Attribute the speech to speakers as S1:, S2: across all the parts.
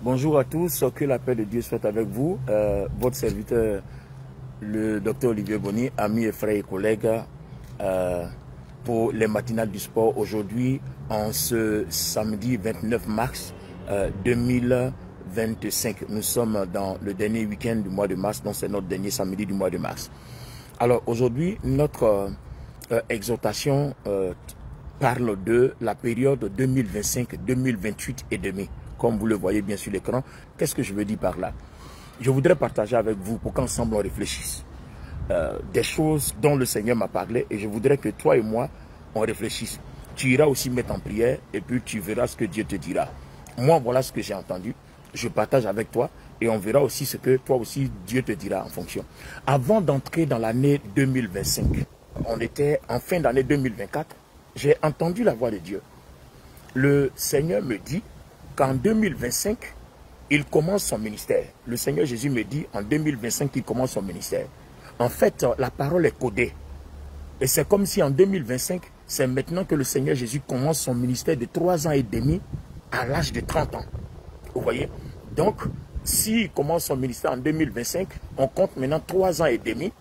S1: Bonjour à tous, que la paix de Dieu soit avec vous. Votre serviteur, le docteur Olivier Bonny, ami et frère et collègue, pour les matinales du sport aujourd'hui, en ce samedi 29 mars 2025. Nous sommes dans le dernier week-end du mois de mars, donc c'est notre dernier samedi du mois de mars. Alors aujourd'hui, notre exhortation parle de la période 2025-2028 et demi. Comme vous le voyez bien sur l'écran, qu'est-ce que je veux dire par là? Je voudrais partager avec vous pour qu'ensemble on réfléchisse. Des choses dont le Seigneur m'a parlé et je voudrais que toi et moi, on réfléchisse. Tu iras aussi mettre en prière et puis tu verras ce que Dieu te dira. Moi, voilà ce que j'ai entendu. Je partage avec toi et on verra aussi ce que toi aussi Dieu te dira en fonction. Avant d'entrer dans l'année 2025, on était en fin d'année 2024, j'ai entendu la voix de Dieu. Le Seigneur me dit qu'en 2025, il commence son ministère. Le Seigneur Jésus me dit en 2025 qu'il commence son ministère. En fait, la parole est codée. Et c'est comme si en 2025, c'est maintenant que le Seigneur Jésus commence son ministère de 3 ans et demi à l'âge de 30 ans. Vous voyez? Donc, s'il commence son ministère en 2025, on compte maintenant 3 ans et demi.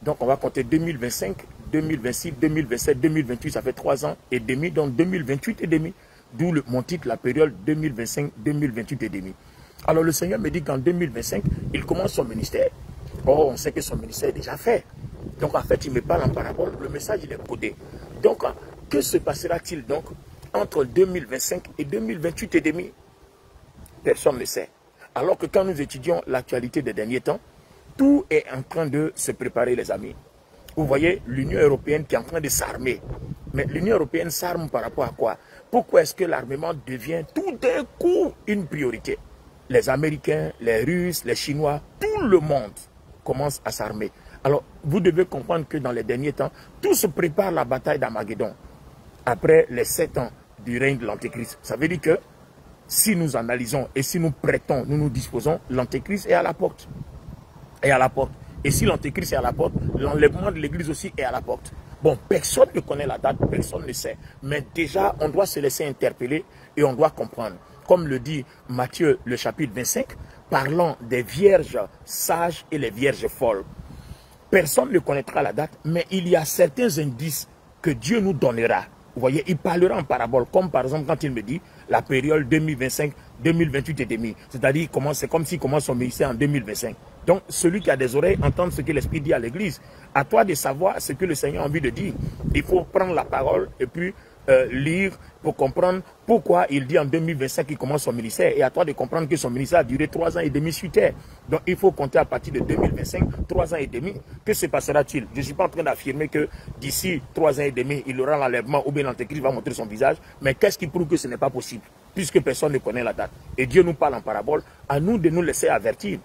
S1: Donc, on va compter 2025, 2026, 2027, 2028, ça fait 3 ans et demi, donc 2028 et demi. D'où mon titre, la période 2025-2028 et demi. Alors le Seigneur me dit qu'en 2025, il commence son ministère. Or, on sait que son ministère est déjà fait. Donc en fait, il me parle en parabole, le message il est codé. Donc, que se passera-t-il donc entre 2025 et 2028 et demi? Personne ne sait. Alors que quand nous étudions l'actualité des derniers temps, tout est en train de se préparer, les amis. Vous voyez l'Union européenne qui est en train de s'armer. Mais l'Union européenne s'arme par rapport à quoi? Pourquoi est-ce que l'armement devient tout d'un coup une priorité? Les Américains, les Russes, les Chinois, tout le monde commence à s'armer. Alors, vous devez comprendre que dans les derniers temps, tout se prépare à la bataille d'Armageddon. Après les 7 ans du règne de l'Antéchrist. Ça veut dire que si nous analysons et si nous prêtons, nous nous disposons, l'Antéchrist est à la porte. Est à la porte. Et si l'Antéchrist est à la porte, l'enlèvement de l'Église aussi est à la porte. Bon, personne ne connaît la date, personne ne sait. Mais déjà, on doit se laisser interpeller et on doit comprendre. Comme le dit Matthieu, le chapitre 25, parlant des vierges sages et les vierges folles. Personne ne connaîtra la date, mais il y a certains indices que Dieu nous donnera. Vous voyez, il parlera en parabole, comme par exemple quand il me dit la période 2025-2028 et demi. C'est-à-dire, c'est comme s'il commence son ministère en 2025. Donc, celui qui a des oreilles entend ce que l'Esprit dit à l'Église. À toi de savoir ce que le Seigneur a envie de dire. Il faut prendre la parole et puis lire pour comprendre pourquoi il dit en 2025 qu'il commence son ministère. Et à toi de comprendre que son ministère a duré 3 ans et demi sur terre. Donc, il faut compter à partir de 2025, 3 ans et demi. Que se passera-t-il? Je ne suis pas en train d'affirmer que d'ici 3 ans et demi, il aura l'enlèvement ou bien l'Antéchrist va montrer son visage. Mais qu'est-ce qui prouve que ce n'est pas possible? Puisque personne ne connaît la date. Et Dieu nous parle en parabole, à nous de nous laisser avertir.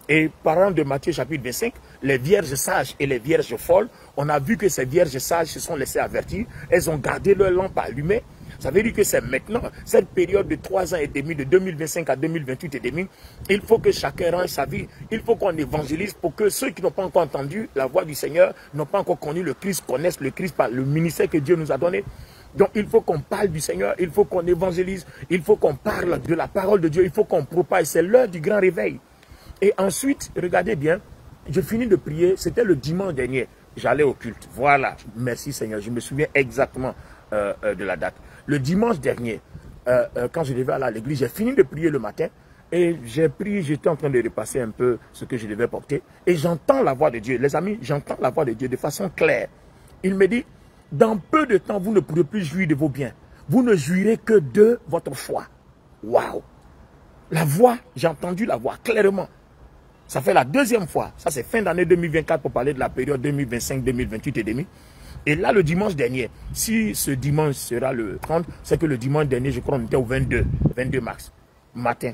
S1: Et parlant de Matthieu chapitre 25, les vierges sages et les vierges folles, on a vu que ces vierges sages se sont laissées avertir. Elles ont gardé leur lampe allumée. Ça veut dire que c'est maintenant, cette période de 3 ans et demi, de 2025 à 2028 et demi, il faut que chacun range sa vie. Il faut qu'on évangélise pour que ceux qui n'ont pas encore entendu la voix du Seigneur, n'ont pas encore connu le Christ, connaissent le Christ par le ministère que Dieu nous a donné. Donc il faut qu'on parle du Seigneur, il faut qu'on évangélise, il faut qu'on parle de la parole de Dieu, il faut qu'on propage. C'est l'heure du grand réveil. Et ensuite, regardez bien, je finis de prier, c'était le dimanche dernier, j'allais au culte. Voilà, merci Seigneur, je me souviens exactement de la date. Le dimanche dernier, quand je devais aller à l'église, j'ai fini de prier le matin et j'ai pris, j'étais en train de repasser un peu ce que je devais porter et j'entends la voix de Dieu. Les amis, j'entends la voix de Dieu de façon claire. Il me dit, dans peu de temps, vous ne pourrez plus jouir de vos biens. Vous ne jouirez que de votre foi. Waouh! La voix, j'ai entendu la voix clairement. Ça fait la deuxième fois. Ça, c'est fin d'année 2024 pour parler de la période 2025-2028 et demi. Et là, le dimanche dernier, si ce dimanche sera le 30, c'est que le dimanche dernier, je crois qu'on était au 22 mars, matin.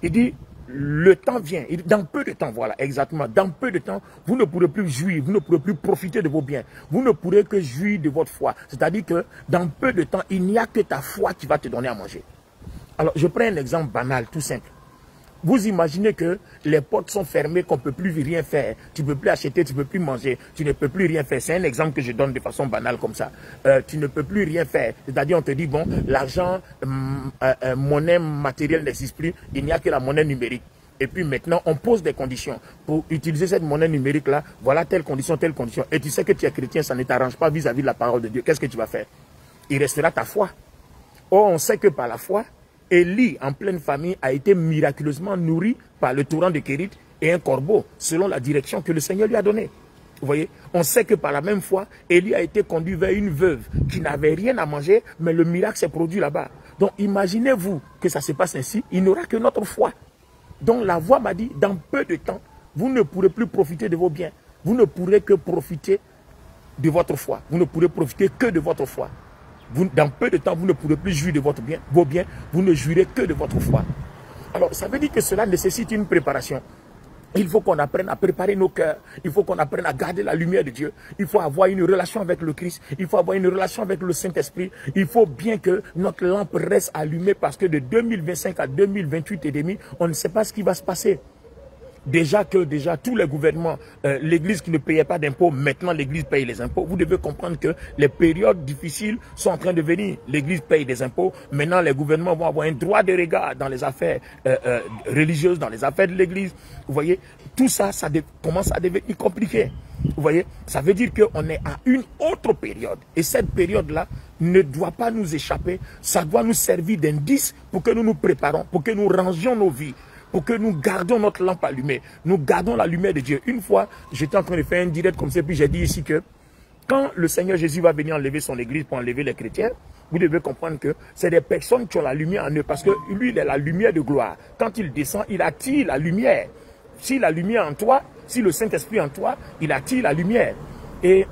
S1: Il dit, le temps vient. Il dit, dans peu de temps, voilà, exactement. Dans peu de temps, vous ne pourrez plus jouir, vous ne pourrez plus profiter de vos biens. Vous ne pourrez que jouir de votre foi. C'est-à-dire que dans peu de temps, il n'y a que ta foi qui va te donner à manger. Alors, je prends un exemple banal, tout simple. Vous imaginez que les portes sont fermées, qu'on ne peut plus rien faire. Tu ne peux plus acheter, tu ne peux plus manger, tu ne peux plus rien faire. C'est un exemple que je donne de façon banale comme ça. Tu ne peux plus rien faire. C'est-à-dire, on te dit, bon, l'argent, monnaie matérielle n'existe plus, il n'y a que la monnaie numérique. Et puis maintenant, on pose des conditions. Pour utiliser cette monnaie numérique-là, voilà telle condition, telle condition. Et tu sais que tu es chrétien, ça ne t'arrange pas vis-à-vis de la parole de Dieu. Qu'est-ce que tu vas faire? Il restera ta foi. Or, on sait que par la foi, Élie, en pleine famille, a été miraculeusement nourri par le torrent de Kérit et un corbeau, selon la direction que le Seigneur lui a donnée. Vous voyez, on sait que par la même foi, Élie a été conduit vers une veuve qui n'avait rien à manger, mais le miracle s'est produit là-bas. Donc, imaginez-vous que ça se passe ainsi, il n'aura que notre foi. Donc, la voix m'a dit, dans peu de temps, vous ne pourrez plus profiter de vos biens. Vous ne pourrez que profiter de votre foi. Vous ne pourrez profiter que de votre foi. Dans peu de temps, vous ne pourrez plus jouir de vos biens, vous ne jouirez que de votre foi. Alors, ça veut dire que cela nécessite une préparation. Il faut qu'on apprenne à préparer nos cœurs. Il faut qu'on apprenne à garder la lumière de Dieu. Il faut avoir une relation avec le Christ. Il faut avoir une relation avec le Saint-Esprit. Il faut bien que notre lampe reste allumée parce que de 2025 à 2028 et demi, on ne sait pas ce qui va se passer. Déjà tous les gouvernements, l'église qui ne payait pas d'impôts, maintenant l'église paye les impôts. Vous devez comprendre que les périodes difficiles sont en train de venir. L'église paye des impôts. Maintenant, les gouvernements vont avoir un droit de regard dans les affaires religieuses, dans les affaires de l'église. Vous voyez, tout ça, commence à devenir compliqué. Vous voyez, ça veut dire qu'on est à une autre période. Et cette période-là ne doit pas nous échapper. Ça doit nous servir d'indice pour que nous nous préparons, pour que nous rangions nos vies, pour que nous gardons notre lampe allumée, nous gardons la lumière de Dieu. Une fois, j'étais en train de faire un direct comme ça, puis j'ai dit ici que quand le Seigneur Jésus va venir enlever son église pour enlever les chrétiens, vous devez comprendre que c'est des personnes qui ont la lumière en eux, parce que lui, il est la lumière de gloire. Quand il descend, il attire la lumière. Si la lumière en toi, si le Saint-Esprit en toi, il attire la lumière. Et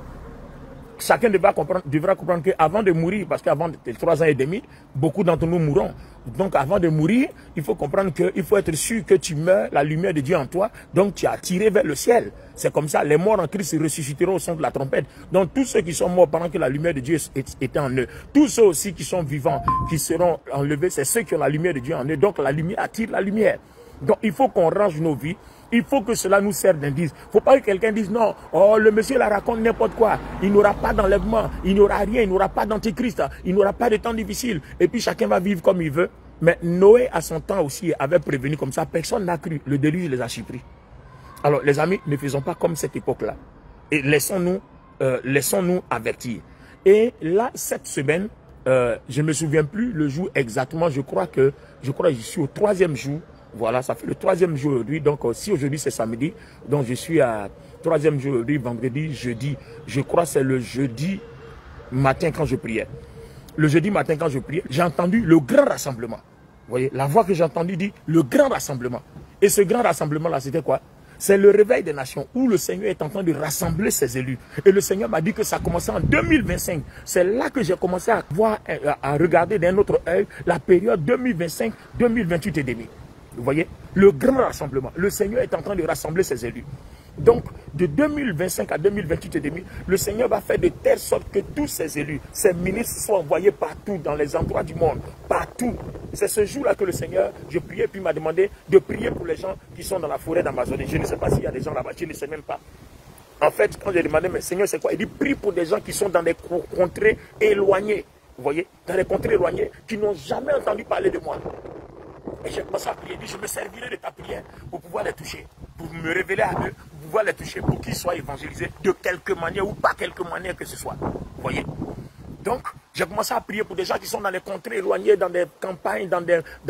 S1: chacun devra comprendre qu'avant de mourir, parce qu'avant 3 ans et demi, beaucoup d'entre nous mourront. Donc avant de mourir, il faut comprendre qu'il faut être sûr que tu meurs, la lumière de Dieu en toi, donc tu es attiré vers le ciel. C'est comme ça, les morts en Christ ressusciteront au son de la trompette. Donc tous ceux qui sont morts pendant que la lumière de Dieu était en eux, tous ceux aussi qui sont vivants, qui seront enlevés, c'est ceux qui ont la lumière de Dieu en eux. Donc la lumière attire la lumière. Donc il faut qu'on range nos vies. Il faut que cela nous serve d'indice. Il ne faut pas que quelqu'un dise non, oh, le monsieur la raconte n'importe quoi. Il n'aura pas d'enlèvement, il n'aura rien, il n'aura pas d'antichrist, il n'aura pas de temps difficile. Et puis chacun va vivre comme il veut. Mais Noé, à son temps aussi, avait prévenu comme ça. Personne n'a cru. Le déluge les a surpris. Alors les amis, ne faisons pas comme cette époque-là. Et laissons-nous avertir. Et là, cette semaine, je ne me souviens plus le jour exactement. Je crois que je suis au 3e jour. Voilà, ça fait le 3e jour aujourd'hui. Donc, si aujourd'hui c'est samedi, donc je suis à 3e jour aujourd'hui, vendredi, jeudi. Je crois que c'est le jeudi matin quand je priais. Le jeudi matin quand je priais, j'ai entendu le grand rassemblement. Vous voyez, la voix que j'ai entendue dit le grand rassemblement. Et ce grand rassemblement-là, c'était quoi? C'est le réveil des nations où le Seigneur est en train de rassembler ses élus. Et le Seigneur m'a dit que ça commençait en 2025. C'est là que j'ai commencé à voir, à regarder d'un autre œil la période 2025-2028 et demi. Vous voyez, le grand rassemblement. Le Seigneur est en train de rassembler ses élus. Donc, de 2025 à 2028 et demi, le Seigneur va faire de telle sorte que tous ses élus, ses ministres soient envoyés partout, dans les endroits du monde, partout. C'est ce jour-là que le Seigneur, je priais, puis il m'a demandé de prier pour les gens qui sont dans la forêt d'Amazonie. Je ne sais pas s'il y a des gens là-bas, je ne sais même pas. En fait, quand j'ai demandé, mais Seigneur, c'est quoi? Il dit, prie pour des gens qui sont dans des contrées éloignées. Vous voyez, dans les contrées éloignées, qui n'ont jamais entendu parler de moi. Et j'ai commencé à prier, je me servirai de ta prière pour pouvoir les toucher, pour me révéler à eux, pour pouvoir les toucher, pour qu'ils soient évangélisés de quelque manière ou pas quelque manière que ce soit. Vous voyez? Donc, j'ai commencé à prier pour des gens qui sont dans les contrées éloignées, dans des campagnes, dans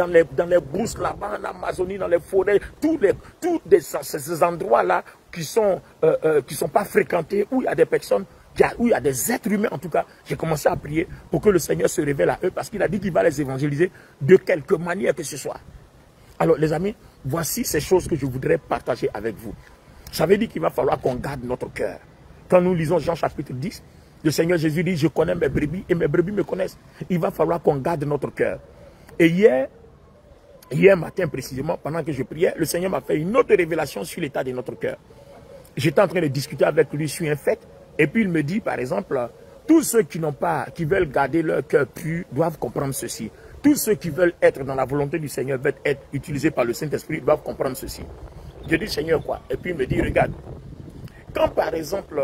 S1: les brousses là-bas, en Amazonie, dans les forêts, tous ces endroits-là qui sont pas fréquentés, où il y a des personnes, où il y a des êtres humains en tout cas. J'ai commencé à prier pour que le Seigneur se révèle à eux parce qu'il a dit qu'il va les évangéliser de quelque manière que ce soit. Alors les amis, voici ces choses que je voudrais partager avec vous. Ça veut dire qu'il va falloir qu'on garde notre cœur. Quand nous lisons Jean chapitre 10, le Seigneur Jésus dit, je connais mes brebis et mes brebis me connaissent. Il va falloir qu'on garde notre cœur. Et hier matin précisément, pendant que je priais, le Seigneur m'a fait une autre révélation sur l'état de notre cœur. J'étais en train de discuter avec lui sur un fait. Et puis il me dit, par exemple, tous ceux qui veulent garder leur cœur pur doivent comprendre ceci. Tous ceux qui veulent être dans la volonté du Seigneur, veulent être utilisés par le Saint-Esprit, doivent comprendre ceci. Je dis, Seigneur, quoi? Et puis il me dit, regarde, quand par exemple,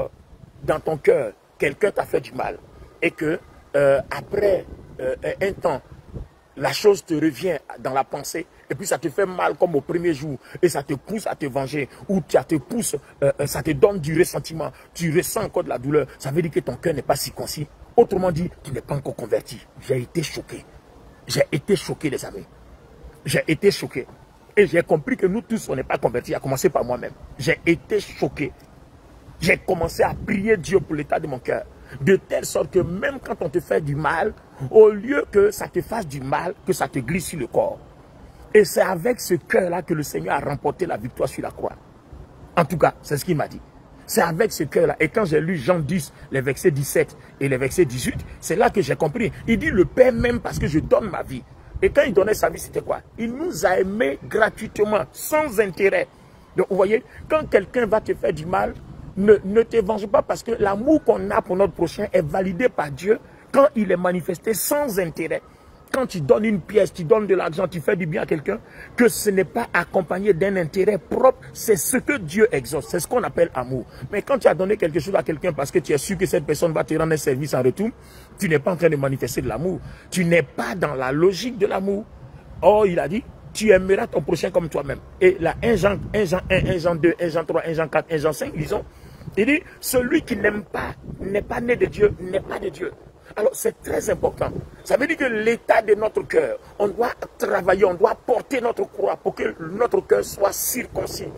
S1: dans ton cœur, quelqu'un t'a fait du mal, et que après un temps, la chose te revient dans la pensée, et puis ça te fait mal comme au premier jour, et ça te pousse à te venger, ou ça te pousse, ça te donne du ressentiment, tu ressens encore de la douleur, ça veut dire que ton cœur n'est pas circoncis. Autrement dit, tu n'es pas encore converti. J'ai été choqué. J'ai été choqué, les amis. J'ai été choqué. Et j'ai compris que nous tous, on n'est pas convertis, à commencer par moi-même. J'ai été choqué. J'ai commencé à prier Dieu pour l'état de mon cœur. De telle sorte que même quand on te fait du mal, au lieu que ça te fasse du mal, que ça te glisse sur le corps. Et c'est avec ce cœur-là que le Seigneur a remporté la victoire sur la croix. En tout cas, c'est ce qu'il m'a dit. C'est avec ce cœur-là. Et quand j'ai lu Jean 10, les versets 17 et les versets 18, c'est là que j'ai compris. Il dit, le Père m'aime parce que je donne ma vie. Et quand il donnait sa vie, c'était quoi? Il nous a aimés gratuitement, sans intérêt. Donc, vous voyez, quand quelqu'un va te faire du mal, ne te venge pas parce que l'amour qu'on a pour notre prochain est validé par Dieu quand il est manifesté sans intérêt. Quand tu donnes une pièce, tu donnes de l'argent, tu fais du bien à quelqu'un, que ce n'est pas accompagné d'un intérêt propre, c'est ce que Dieu exauce, c'est ce qu'on appelle amour. Mais quand tu as donné quelque chose à quelqu'un parce que tu es sûr que cette personne va te rendre un service en retour, tu n'es pas en train de manifester de l'amour. Tu n'es pas dans la logique de l'amour. Or, il a dit, tu aimeras ton prochain comme toi-même. Et là, 1 Jean 1, 1 Jean 2, 1 Jean 3, 1 Jean 4, 1 Jean 5, disons, il dit, celui qui n'aime pas, n'est pas né de Dieu, n'est pas de Dieu. Alors, c'est très important. Ça veut dire que l'état de notre cœur, on doit travailler, on doit porter notre croix pour que notre cœur soit circoncis.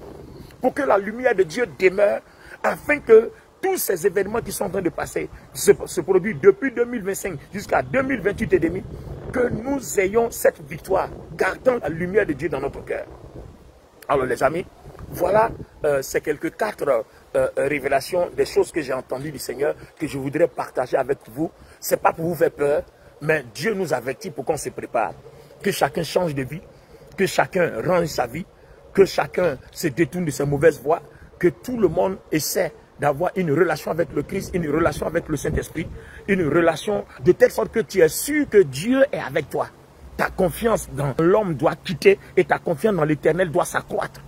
S1: Pour que la lumière de Dieu demeure, afin que tous ces événements qui sont en train de passer se produisent depuis 2025 jusqu'à 2028 et demi, que nous ayons cette victoire, gardant la lumière de Dieu dans notre cœur. Alors, les amis, voilà ces quelques 4 révélations des choses que j'ai entendues du Seigneur, que je voudrais partager avec vous. Ce n'est pas pour vous faire peur, mais Dieu nous avertit pour qu'on se prépare. Que chacun change de vie, que chacun range sa vie, que chacun se détourne de ses mauvaises voies, que tout le monde essaie d'avoir une relation avec le Christ, une relation avec le Saint-Esprit, une relation de telle sorte que tu es sûr que Dieu est avec toi. Ta confiance dans l'homme doit quitter et ta confiance dans l'Éternel doit s'accroître.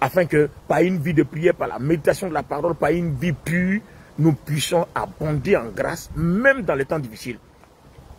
S1: Afin que, par une vie de prière, par la méditation de la parole, par une vie pure, nous puissions abonder en grâce, même dans les temps difficiles.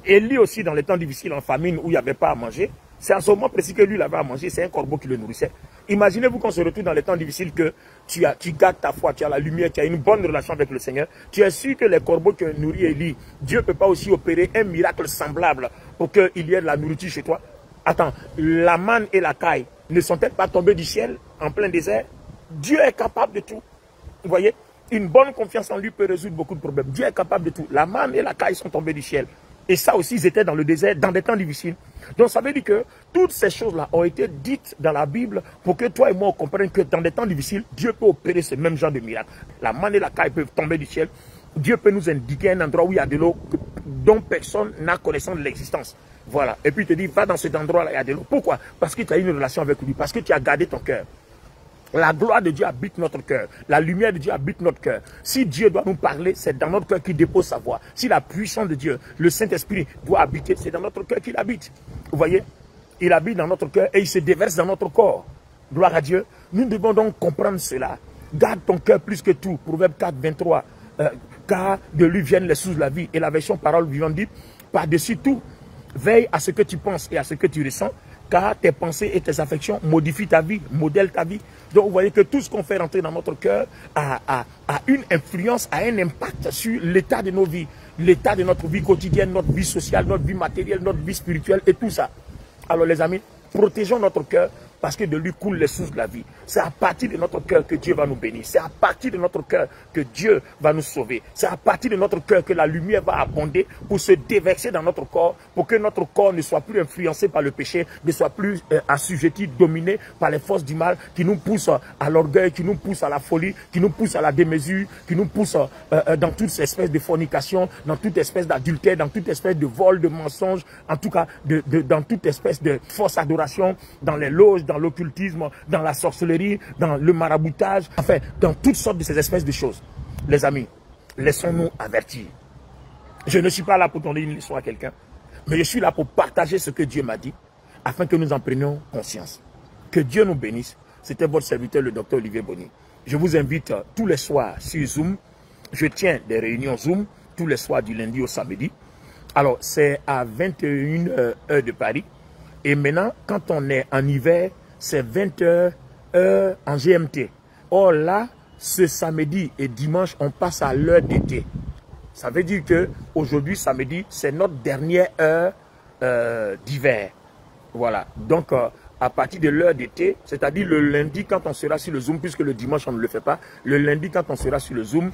S1: Élie aussi, dans les temps difficiles, en famine, où il n'y avait pas à manger, c'est en ce moment précis que lui, il avait à manger, c'est un corbeau qui le nourrissait. Imaginez-vous qu'on se retrouve dans les temps difficiles, que tu gardes ta foi, tu as la lumière, tu as une bonne relation avec le Seigneur. Tu es sûr que les corbeaux que nourrit Élie, Dieu ne peut pas aussi opérer un miracle semblable pour qu'il y ait de la nourriture chez toi. Attends, la manne et la caille ne sont-elles pas tombées du ciel en plein désert? Dieu est capable de tout. Vous voyez, une bonne confiance en lui peut résoudre beaucoup de problèmes. Dieu est capable de tout. La manne et la caille sont tombées du ciel. Et ça aussi, ils étaient dans le désert, dans des temps difficiles. Donc ça veut dire que toutes ces choses-là ont été dites dans la Bible pour que toi et moi on comprenne que dans des temps difficiles, Dieu peut opérer ce même genre de miracle. La manne et la caille peuvent tomber du ciel. Dieu peut nous indiquer un endroit où il y a de l'eau dont personne n'a connaissance de l'existence. Voilà. Et puis il te dit, va dans cet endroit-là, il y a de l'eau. Pourquoi? Parce que tu as une relation avec lui, parce que tu as gardé ton cœur. La gloire de Dieu habite notre cœur. La lumière de Dieu habite notre cœur. Si Dieu doit nous parler, c'est dans notre cœur qu'il dépose sa voix. Si la puissance de Dieu, le Saint-Esprit doit habiter, c'est dans notre cœur qu'il habite. Vous voyez? Il habite dans notre cœur et il se déverse dans notre corps. Gloire à Dieu. Nous devons donc comprendre cela. Garde ton cœur plus que tout. Proverbe 4, 23. Car de lui viennent les sources de la vie. Et la version parole vivante dit, par-dessus tout, veille à ce que tu penses et à ce que tu ressens, car tes pensées et tes affections modifient ta vie, modèlent ta vie. Donc vous voyez que tout ce qu'on fait rentrer dans notre cœur a une influence, a un impact sur l'état de nos vies, l'état de notre vie quotidienne, notre vie sociale, notre vie matérielle, notre vie spirituelle et tout ça. Alors les amis, protégeons notre cœur parce que de lui coulent les sources de la vie. C'est à partir de notre cœur que Dieu va nous bénir. C'est à partir de notre cœur que Dieu va nous sauver. C'est à partir de notre cœur que la lumière va abonder pour se déverser dans notre corps, pour que notre corps ne soit plus influencé par le péché, ne soit plus assujetti, dominé par les forces du mal qui nous poussent à l'orgueil, qui nous poussent à la folie, qui nous poussent à la démesure, qui nous poussent dans toute espèce de fornication, dans toute espèce d'adultère, dans toute espèce de vol, de mensonge, en tout cas dans toute espèce de fausse adoration, dans les loges, dans l'occultisme, dans la sorcellerie, dans le maraboutage, enfin, dans toutes sortes de ces espèces de choses. Les amis, laissons-nous avertir. Je ne suis pas là pour donner une leçon à quelqu'un, Mais je suis là pour partager ce que Dieu m'a dit, afin que nous en prenions conscience. Que Dieu nous bénisse. C'était votre serviteur, le docteur Olivier Bonny. Je vous invite tous les soirs sur Zoom. Je tiens des réunions Zoom tous les soirs du lundi au samedi. Alors, c'est à 21 h de Paris. Et maintenant, quand on est en hiver, c'est 20 h en GMT. Or là, ce samedi et dimanche, on passe à l'heure d'été. Ça veut dire que aujourd'hui, samedi, c'est notre dernière heure d'hiver. Voilà. Donc, à partir de l'heure d'été, c'est-à-dire le lundi, quand on sera sur le Zoom, puisque le dimanche, on ne le fait pas, le lundi, quand on sera sur le Zoom,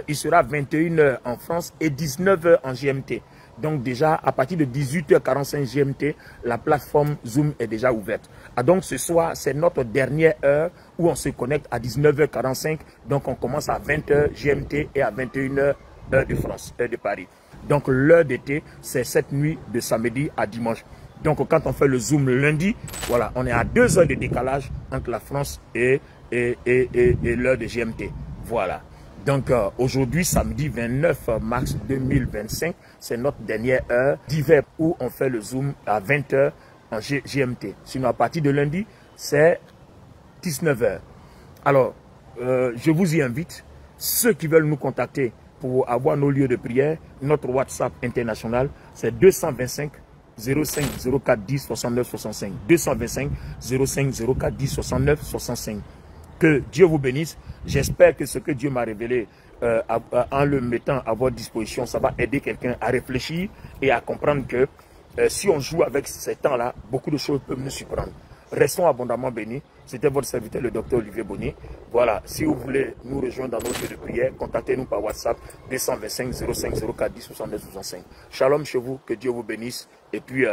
S1: il sera 21 h en France et 19 h en GMT. Donc déjà, à partir de 18 h 45 GMT, la plateforme Zoom est déjà ouverte. Ah, donc ce soir, c'est notre dernière heure où on se connecte à 19 h 45. Donc on commence à 20 h GMT et à 21 h heure de France, heure de Paris. Donc l'heure d'été, c'est cette nuit de samedi à dimanche. Donc quand on fait le Zoom le lundi, voilà, on est à 2 heures de décalage entre la France et l'heure de GMT. Voilà. Donc aujourd'hui, samedi 29 mars 2025, c'est notre dernière heure d'hiver où on fait le Zoom à 20 h en GMT. Sinon, à partir de lundi, c'est 19 h. Alors, je vous y invite. Ceux qui veulent nous contacter pour avoir nos lieux de prière, notre WhatsApp international, c'est 225 05 04 10 69 65. 225 05 04 10 69 65. Que Dieu vous bénisse. J'espère que ce que Dieu m'a révélé en le mettant à votre disposition, ça va aider quelqu'un à réfléchir et à comprendre que si on joue avec ces temps-là, beaucoup de choses peuvent nous surprendre. Restons abondamment bénis. C'était votre serviteur, le docteur Olivier Bonny. Voilà, si vous voulez nous rejoindre dans nos lieux de prière, contactez-nous par WhatsApp 225 05 04 10 69 65. Shalom chez vous, que Dieu vous bénisse. Et puis,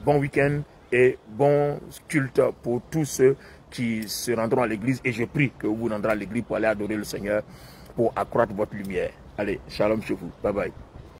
S1: bon week-end et bon culte pour tous ceux qui se rendront à l'église. Et je prie que vous vous rendrez à l'église pour aller adorer le Seigneur, pour accroître votre lumière. Allez, shalom chez vous. Bye bye.